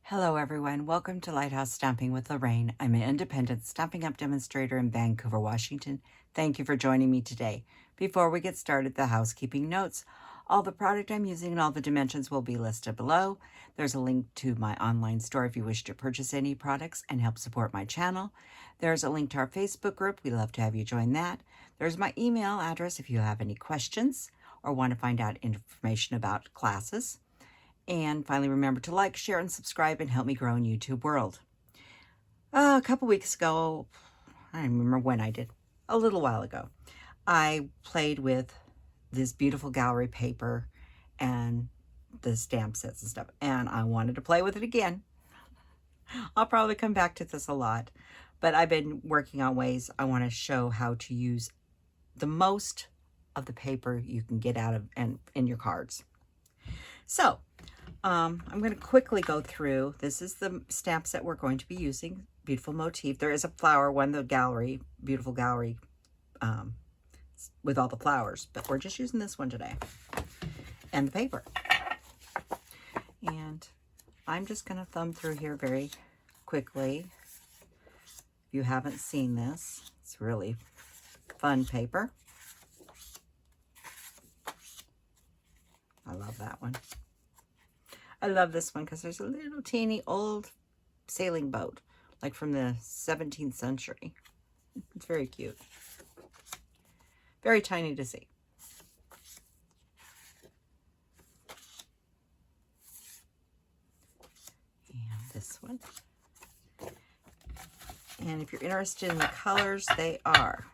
Hello everyone, welcome to Lighthouse Stamping with Lorraine. I'm an independent Stampin' Up! Demonstrator in Vancouver, Washington. Thank you for joining me today. Before we get started, the housekeeping notes. All the product I'm using and all the dimensions will be listed below. There's a link to my online store if you wish to purchase any products and help support my channel. There's a link to our Facebook group. We'd love to have you join that. There's my email address if you have any questions or want to find out information about classes. And finally, remember to like, share, and subscribe and help me grow in YouTube world. A couple weeks ago, I don't remember when I did, a little while ago, I played with this beautiful gallery paper and the stamp sets and stuff, and I wanted to play with it again. I'll probably come back to this a lot, but I've been working on ways I want to show how to use the most of the paper you can get out of and in your cards. So, I'm going to quickly go through. This is the stamp set we're going to be using. Beautiful motif. There is a flower one, the gallery, Beautiful Gallery, with all the flowers, but we're just using this one today. And the paper. And I'm just going to thumb through here very quickly. If you haven't seen this, it's really fun paper. I love that one. I love this one because there's a little teeny old sailing boat, like from the 17th century. It's very cute. Very tiny to see. And this one. And if you're interested in the colors, they are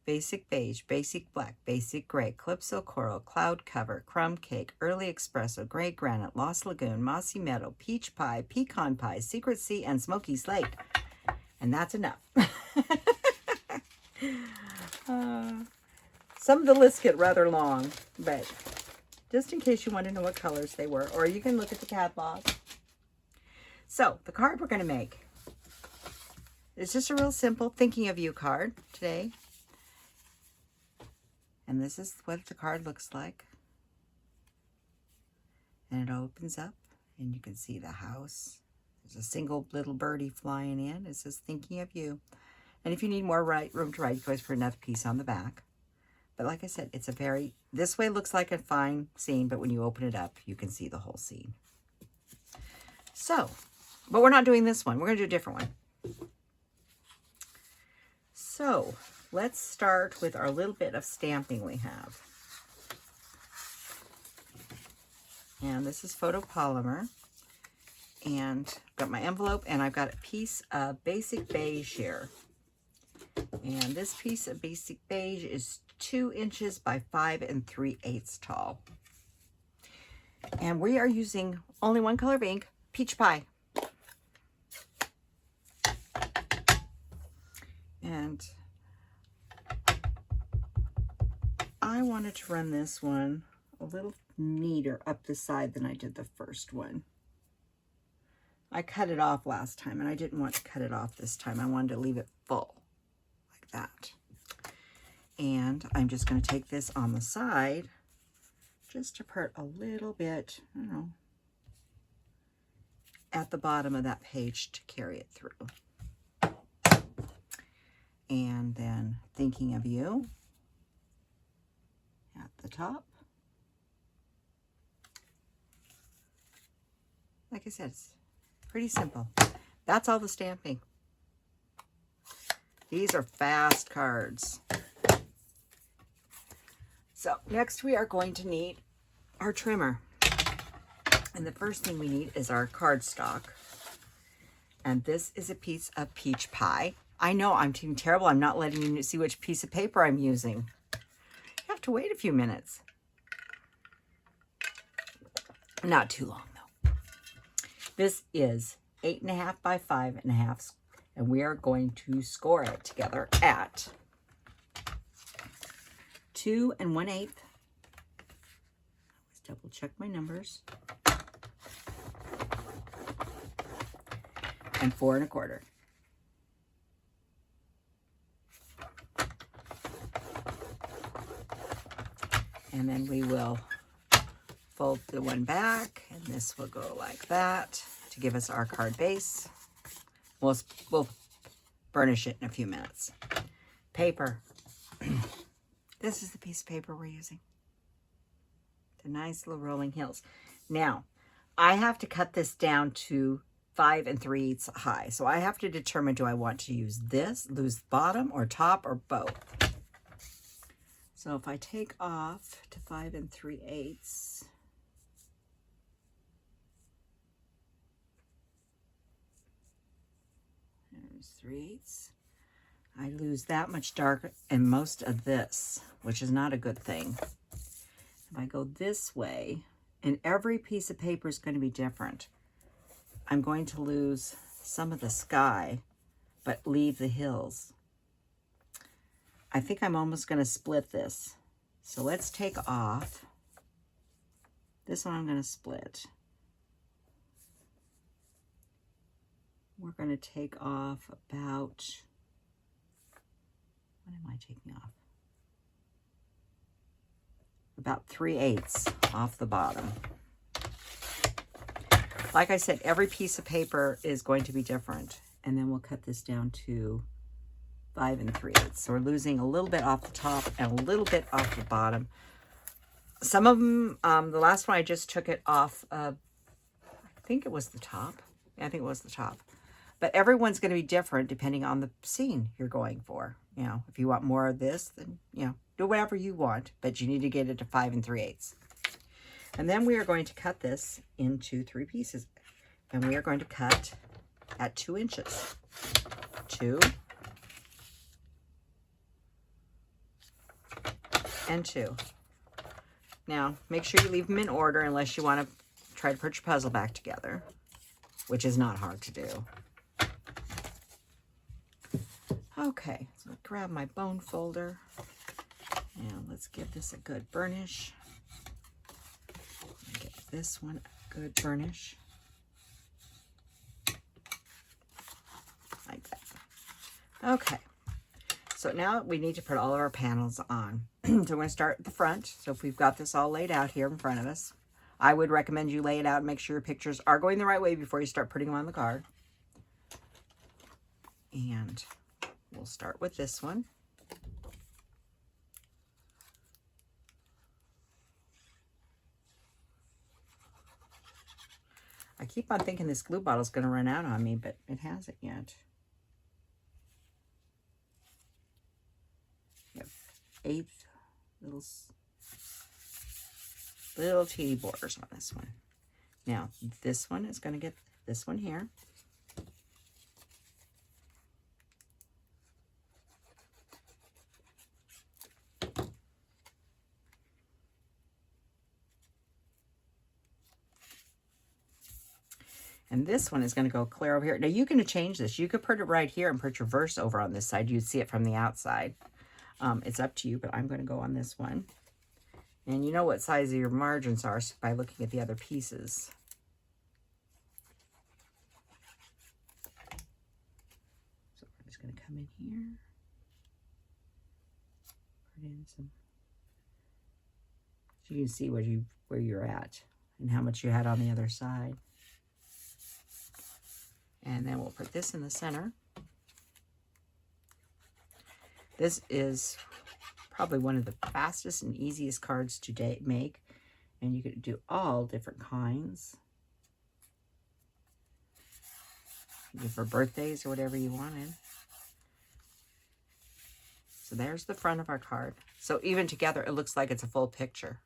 Basic Beige, Basic Black, Basic Gray, Calypso Coral, Cloud Cover, Crumb Cake, Early Espresso, Gray Granite, Lost Lagoon, Mossy Meadow, Peach Pie, Pecan Pie, Secret Sea, and Smoky Slate. And that's enough. Some of the lists get rather long, but just in case you want to know what colors they were, or you can look at the catalog. So, the card we're going to make is just a real simple thinking of you card today. And this is what the card looks like. And it opens up and you can see the house. There's a single little birdie flying in. It says thinking of you. And if you need more room to write, you can always put another piece on the back. But like I said, it's a very, this way looks like a fine scene, but when you open it up, you can see the whole scene. So, but we're not doing this one. We're going to do a different one. So, let's start with our little bit of stamping we have. And this is photopolymer. And I've got my envelope and I've got a piece of Basic Beige here. And this piece of Basic Beige is 2 inches by 5 3/8 tall. And we are using only one color of ink, Peach Pie. And I wanted to run this one a little neater up the side than I did the first one. I cut it off last time and I didn't want to cut it off this time. I wanted to leave it full like that. And I'm just going to take this on the side just to put a little bit, I don't know, at the bottom of that page to carry it through. And then thinking of you at the top. Like I said, it's pretty simple. That's all the stamping. These are fast cards. So next we are going to need our trimmer. And the first thing we need is our cardstock. And this is a piece of Peach Pie. I know I'm being terrible. I'm not letting you see which piece of paper I'm using. You have to wait a few minutes. Not too long though. This is 8.5 by 5.5, and we are going to score it together at 2 1/8. Let's double check my numbers. And 4 1/4. And then we will fold the one back, and this will go like that to give us our card base. We'll burnish it in a few minutes. Paper. This is the piece of paper we're using. The nice little rolling hills. Now, I have to cut this down to 5 3/8 high. So I have to determine, do I want to use this, lose bottom or top or both? So if I take off to 5 3/8, there's 3/8. I lose that much dark and most of this, which is not a good thing. If I go this way, and every piece of paper is going to be different, I'm going to lose some of the sky, but leave the hills. I think I'm almost going to split this. So let's take off. This one I'm going to split. We're going to take off about, what am I taking off? About 3/8 off the bottom. Like I said, every piece of paper is going to be different. And then we'll cut this down to 5 3/8. So we're losing a little bit off the top and a little bit off the bottom. Some of them, the last one I just took it off of, I think it was the top. Yeah, I think it was the top. But everyone's going to be different depending on the scene you're going for. You know, if you want more of this, then, you know, do whatever you want, but you need to get it to 5 3/8. And then we are going to cut this into 3 pieces. And we are going to cut at 2 inches. 2 and 2. Now, make sure you leave them in order unless you want to try to put your puzzle back together, which is not hard to do. Okay, so I'll grab my bone folder and let's give this a good burnish. Get this one a good burnish. Like that. Okay, so now we need to put all of our panels on. So we're going to start at the front. So if we've got this all laid out here in front of us, I would recommend you lay it out and make sure your pictures are going the right way before you start putting them on the card. And we'll start with this one. I keep on thinking this glue bottle is going to run out on me, but it hasn't yet. Yep, 8 little teeny borders on this one. Now, this one is going to get this one here. And this one is going to go clear over here. Now, you can change this. You could put it right here and put your verse over on this side. You'd see it from the outside. It's up to you, but I'm going to go on this one. And you know what size your margins are by looking at the other pieces. So we're just going to come in here. Put in some. So you can see where you're at and how much you had on the other side. And then we'll put this in the center. This is probably one of the fastest and easiest cards to make. And you could do all different kinds. For birthdays or whatever you wanted. So there's the front of our card. So even together, it looks like it's a full picture.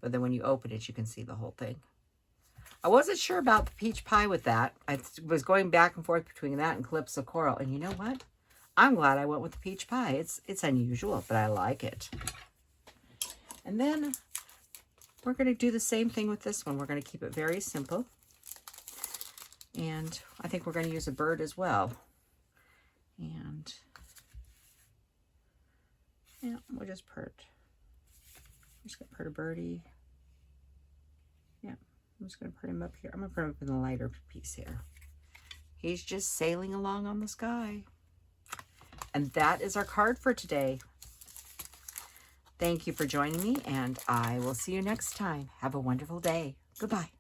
But then when you open it, you can see the whole thing. I wasn't sure about the peach pie with that. I was going back and forth between that and Calypso Coral. And you know what? I'm glad I went with the peach pie. It's unusual, but I like it. And then we're going to do the same thing with this one. We're going to keep it very simple. And I think we're going to use a bird as well. And yeah, we'll just put, I'm just going to put a birdie. Yeah. I'm just going to put him up here. I'm going to put him up in the lighter piece here. He's just sailing along on the sky. And that is our card for today. Thank you for joining me, and I will see you next time. Have a wonderful day. Goodbye.